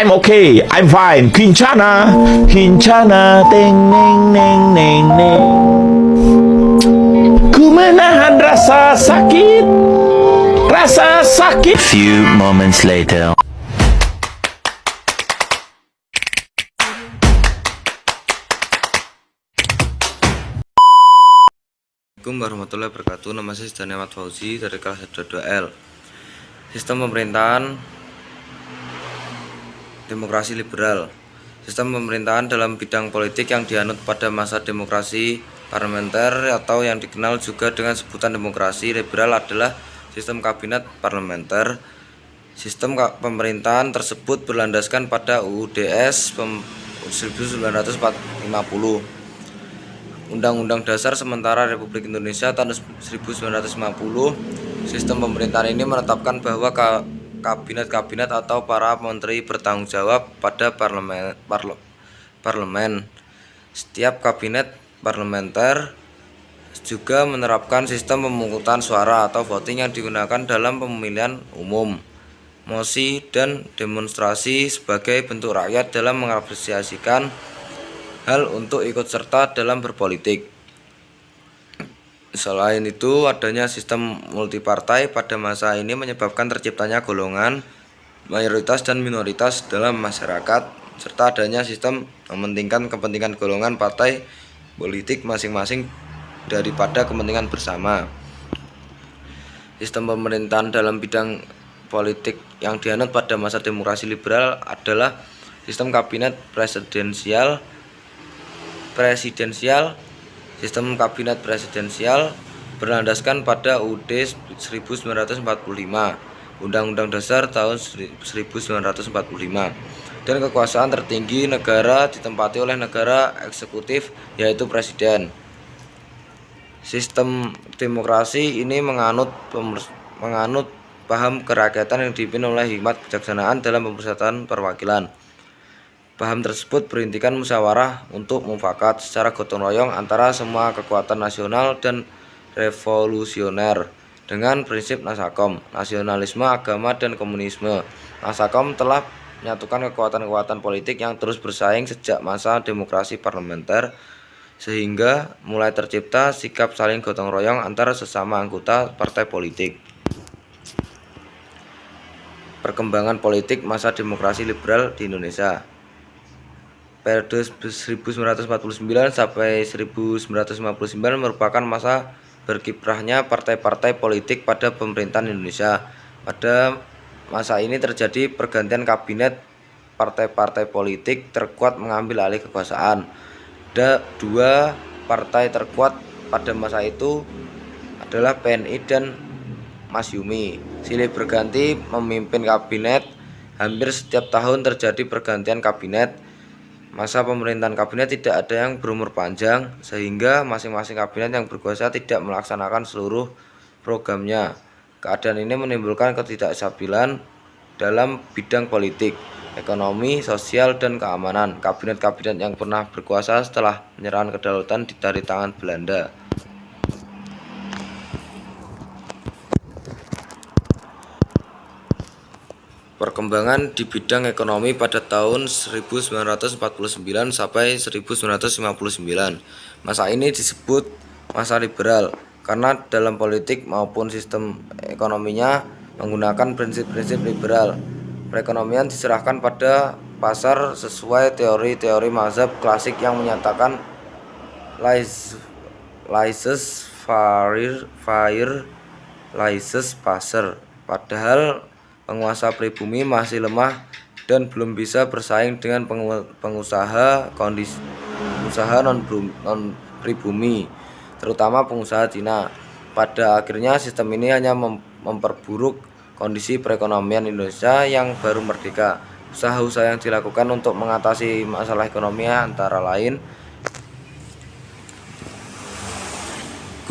I'm okay, I'm fine. Kincana, Kincana, teng neng neng neng neng. Ku menahan rasa sakit, rasa sakit. Few moments later. Assalamualaikum warahmatullahi wabarakatuh. Nama saya Zidane Ahmad Fauzi dari kelas 2L. Sistem pemerintahan demokrasi liberal. Sistem pemerintahan dalam bidang politik yang dianut pada masa demokrasi parlementer atau yang dikenal juga dengan sebutan demokrasi liberal adalah sistem kabinet parlementer. Sistem pemerintahan tersebut berlandaskan pada UUDS 1950, Undang-Undang Dasar Sementara Republik Indonesia tahun 1950. Sistem pemerintahan ini menetapkan bahwa kabinet-kabinet atau para menteri bertanggung jawab pada parlemen. Setiap kabinet parlementer juga menerapkan sistem pemungutan suara atau voting yang digunakan dalam pemilihan umum, mosi, dan demonstrasi sebagai bentuk rakyat dalam mengapresiasikan hal untuk ikut serta dalam berpolitik. Selain itu, adanya sistem multipartai pada masa ini menyebabkan terciptanya golongan mayoritas dan minoritas dalam masyarakat, serta adanya sistem mementingkan kepentingan golongan partai politik masing-masing daripada kepentingan bersama. Sistem pemerintahan dalam bidang politik yang dianut pada masa demokrasi liberal adalah sistem kabinet presidensial. Sistem kabinet presidensial berlandaskan pada UUD 1945, Undang-Undang Dasar tahun 1945, dan kekuasaan tertinggi negara ditempati oleh negara eksekutif, yaitu presiden. Sistem demokrasi ini menganut paham kerakyatan yang dipimpin oleh hikmat kebijaksanaan dalam pemusatan perwakilan. Paham tersebut berintikan musyawarah untuk mufakat secara gotong royong antara semua kekuatan nasional dan revolusioner dengan prinsip Nasakom, nasionalisme, agama, dan komunisme. Nasakom telah menyatukan kekuatan-kekuatan politik yang terus bersaing sejak masa demokrasi parlementer, sehingga mulai tercipta sikap saling gotong royong antara sesama anggota partai politik. Perkembangan politik masa demokrasi liberal di Indonesia. Periode 1949 sampai 1959 merupakan masa berkiprahnya partai-partai politik pada pemerintahan Indonesia. Pada masa ini terjadi pergantian kabinet, partai-partai politik terkuat mengambil alih kekuasaan. Ada dua partai terkuat pada masa itu adalah PNI dan Masyumi. Silih berganti memimpin kabinet. Hampir setiap tahun terjadi pergantian kabinet. Masa pemerintahan kabinet tidak ada yang berumur panjang, sehingga masing-masing kabinet yang berkuasa tidak melaksanakan seluruh programnya. Keadaan ini menimbulkan ketidakstabilan dalam bidang politik, ekonomi, sosial, dan keamanan. Kabinet-kabinet yang pernah berkuasa setelah penyerahan kedaulatan dari tangan Belanda. Perkembangan di bidang ekonomi pada tahun 1949 sampai 1959. Masa ini disebut masa liberal karena dalam politik maupun sistem ekonominya menggunakan prinsip-prinsip liberal. Perekonomian diserahkan pada pasar sesuai teori-teori mazhab klasik yang menyatakan laissez-faire, laissez-passer. Padahal penguasa pribumi masih lemah dan belum bisa bersaing dengan pengusaha non pribumi, terutama pengusaha Cina. Pada akhirnya sistem ini hanya memperburuk kondisi perekonomian Indonesia yang baru merdeka. Usaha-usaha yang dilakukan untuk mengatasi masalah ekonomi antara lain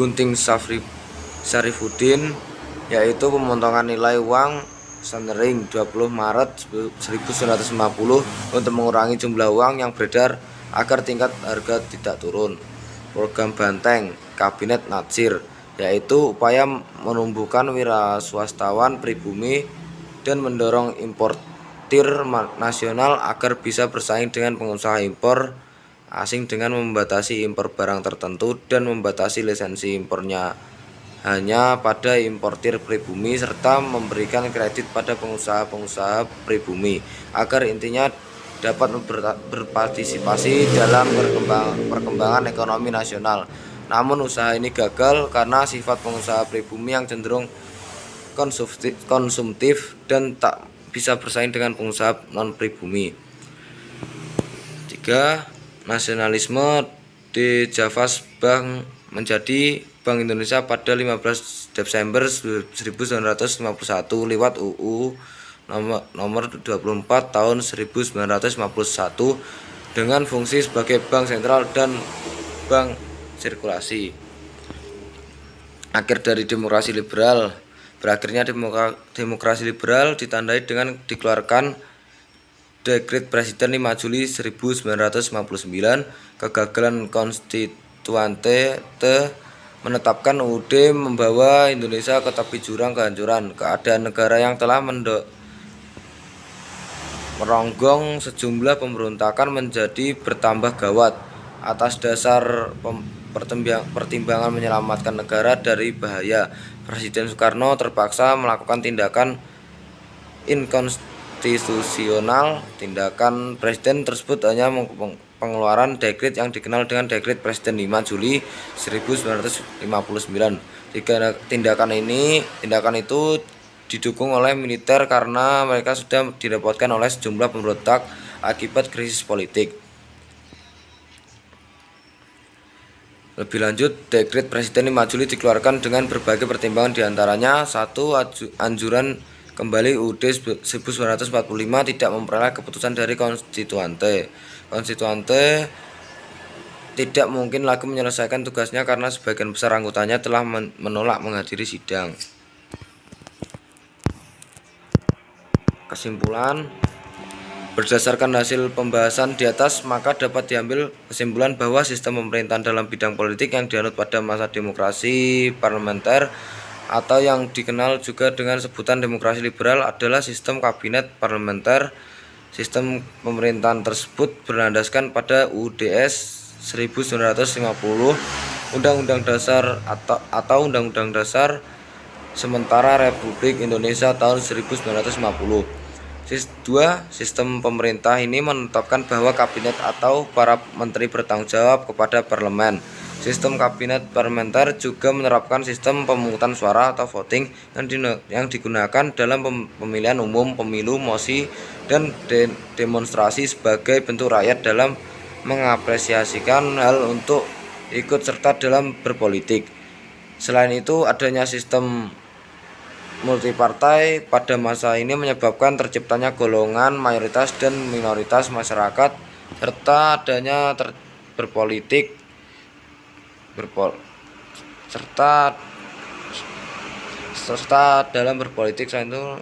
Gunting Sarifuddin, yaitu pemotongan nilai uang Sanering 20 Maret 1950 untuk mengurangi jumlah uang yang beredar agar tingkat harga tidak turun. Program Banteng Kabinet Natsir, yaitu upaya menumbuhkan wiraswastawan pribumi dan mendorong impor nasional agar bisa bersaing dengan pengusaha impor asing dengan membatasi impor barang tertentu dan membatasi lisensi impornya hanya pada importir pribumi serta memberikan kredit pada pengusaha-pengusaha pribumi agar intinya dapat berpartisipasi dalam perkembangan ekonomi nasional. Namun usaha ini gagal karena sifat pengusaha pribumi yang cenderung konsumtif dan tak bisa bersaing dengan pengusaha non pribumi. 3. Nasionalisme di Javas Bank menjadi Bank Indonesia pada 15 Desember 1951 lewat UU nomor 24 tahun 1951 dengan fungsi sebagai bank sentral dan bank sirkulasi. Akhir dari demokrasi liberal. Berakhirnya demokrasi liberal ditandai dengan dikeluarkan Dekret Presiden 5 Juli 1959, kegagalan konstituante menetapkan UUD membawa Indonesia ke tepi jurang kehancuran. Keadaan negara yang telah meronggong sejumlah pemberontakan menjadi bertambah gawat. Atas dasar pertimbangan menyelamatkan negara dari bahaya, Presiden Soekarno terpaksa melakukan tindakan inkonstitusional. Tindakan Presiden tersebut hanya pengeluaran dekret yang dikenal dengan Dekret Presiden 5 Juli 1959. Tindakan itu didukung oleh militer karena mereka sudah direpotkan oleh sejumlah pemberontak akibat krisis politik. Lebih lanjut, Dekret Presiden 5 Juli dikeluarkan dengan berbagai pertimbangan, diantaranya 1. Anjuran kembali UUD 1945 tidak memperoleh keputusan dari konstituante. Konstituante tidak mungkin lagi menyelesaikan tugasnya karena sebagian besar anggotanya telah menolak menghadiri sidang. Kesimpulan, berdasarkan hasil pembahasan di atas, maka dapat diambil kesimpulan bahwa sistem pemerintahan dalam bidang politik yang dianut pada masa demokrasi parlementer atau yang dikenal juga dengan sebutan demokrasi liberal adalah sistem kabinet parlementer. Sistem pemerintahan tersebut berlandaskan pada UUDS 1950, Undang-Undang Dasar atau Undang-Undang Dasar Sementara Republik Indonesia tahun 1950. 2. Sistem pemerintah ini menetapkan bahwa kabinet atau para menteri bertanggung jawab kepada parlemen. Sistem kabinet parlementer juga menerapkan sistem pemungutan suara atau voting yang digunakan dalam pemilihan umum, pemilu, mosi, dan demonstrasi sebagai bentuk rakyat dalam mengapresiasikan hal untuk ikut serta dalam berpolitik. Selain itu, adanya sistem multipartai pada masa ini menyebabkan terciptanya golongan mayoritas dan minoritas masyarakat serta adanya serta dalam berpolitik. Selain itu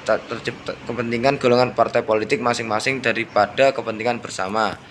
tercipta kepentingan golongan partai politik masing-masing daripada kepentingan bersama.